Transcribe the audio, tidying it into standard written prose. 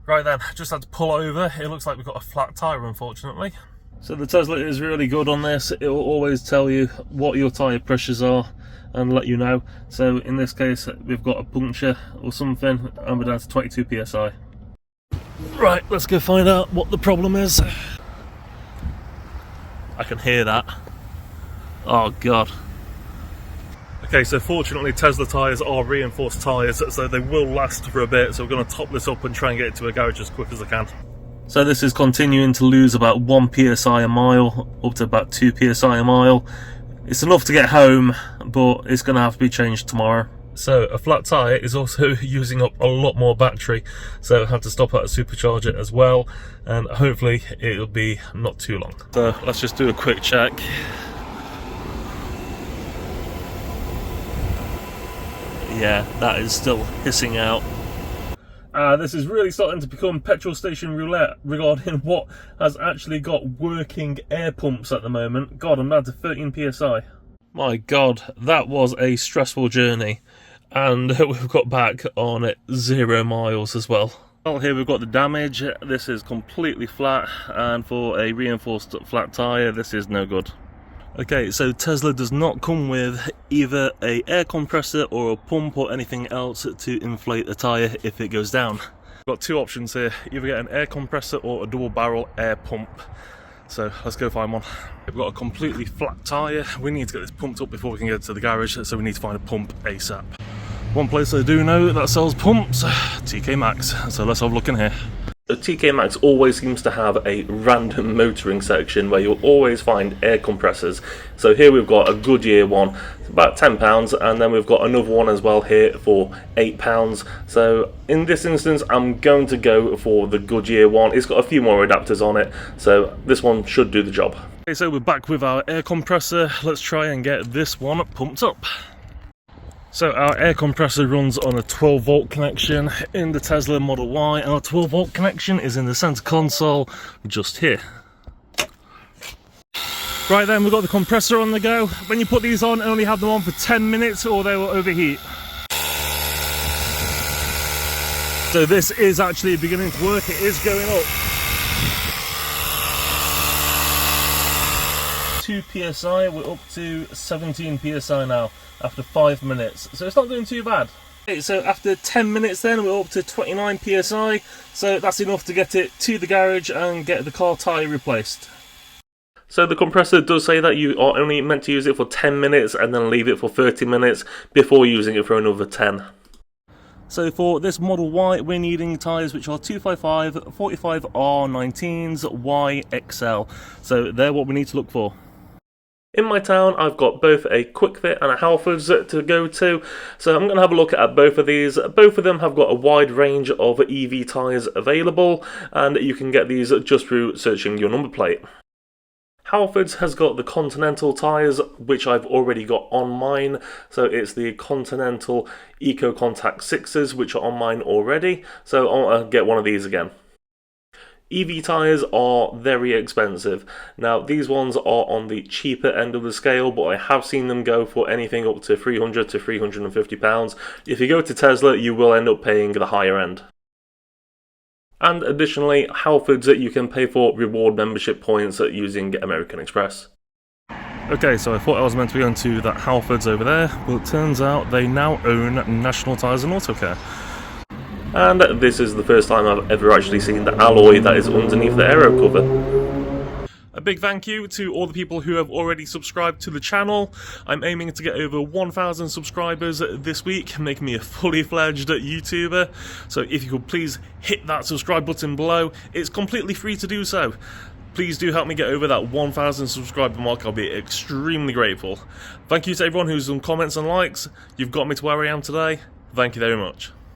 Right then, just had to pull over. It looks like we've got a flat tyre, unfortunately. So the Tesla is really good on this. It will always tell you what your tyre pressures are and let you know. So in this case, we've got a puncture or something, and we're down to 22 psi. Right, let's go find out what the problem is. I can hear that. Oh god. Okay, so fortunately Tesla tyres are reinforced tyres, so they will last for a bit, so we're going to top this up and try and get it to a garage as quick as I can. So this is continuing to lose about 1 psi a mile, up to about 2 psi a mile. It's enough to get home, but it's going to have to be changed tomorrow. So a flat tyre is also using up a lot more battery, so I have to stop at a supercharger as well, and hopefully it'll be not too long. So let's just do a quick check. Yeah, that is still hissing out. This is really starting to become petrol station roulette regarding what has actually got working air pumps at the moment. God, I'm down to 13 psi. My god, that was a stressful journey, and we've got back on it 0 miles as well. Well, here we've got the damage. This is completely flat, and for a reinforced flat tyre, this is no good. Okay, so Tesla does not come with either a air compressor or a pump or anything else to inflate the tyre if it goes down. We've got two options here, either get an air compressor or a double barrel air pump. So let's go find one. We've got a completely flat tyre. We need to get this pumped up before we can get to the garage, so we need to find a pump ASAP. One place I do know that sells pumps, TK Maxx, so let's have a look in here. The TK Maxx always seems to have a random motoring section where you'll always find air compressors. So here we've got a Goodyear one, about £10, and then we've got another one as well here for £8. So in this instance, I'm going to go for the Goodyear one. It's got a few more adapters on it, so this one should do the job. Okay, so we're back with our air compressor. Let's try and get this one pumped up. So our air compressor runs on a 12 volt connection in the Tesla Model Y, and our 12 volt connection is in the center console just here. Right then, we've got the compressor on the go. When you put these on, only have them on for 10 minutes or they will overheat. So this is actually beginning to work, it is going up. 2 psi, we're up to 17 psi now after 5 minutes, so it's not doing too bad. Okay, so after 10 minutes then we're up to 29 psi, so that's enough to get it to the garage and get the car tyre replaced. So the compressor does say that you are only meant to use it for 10 minutes and then leave it for 30 minutes before using it for another 10. So for this Model Y, we're needing tyres which are 255, 45R19s, YXL. So they're what we need to look for. In my town, I've got both a Quick Fit and a Halfords to go to, so I'm going to have a look at both of these. Both of them have got a wide range of EV tyres available, and you can get these just through searching your number plate. Halfords has got the Continental tyres, which I've already got on mine, so it's the Continental Eco Contact 6s, which are on mine already, so I'll get one of these again. EV tyres are very expensive. Now these ones are on the cheaper end of the scale, but I have seen them go for anything up to £300 to £350. If you go to Tesla, you will end up paying the higher end. And additionally, Halfords you can pay for reward membership points using American Express. Okay, so I thought I was meant to be going to that Halfords over there, but it turns out they now own National Tyres and Auto Care. And this is the first time I've ever actually seen the alloy that is underneath the aero cover. A big thank you to all the people who have already subscribed to the channel. I'm aiming to get over 1,000 subscribers this week, making me a fully fledged YouTuber. So if you could please hit that subscribe button below, it's completely free to do so. Please do help me get over that 1,000 subscriber mark, I'll be extremely grateful. Thank you to everyone who's done comments and likes. You've got me to where I am today. Thank you very much.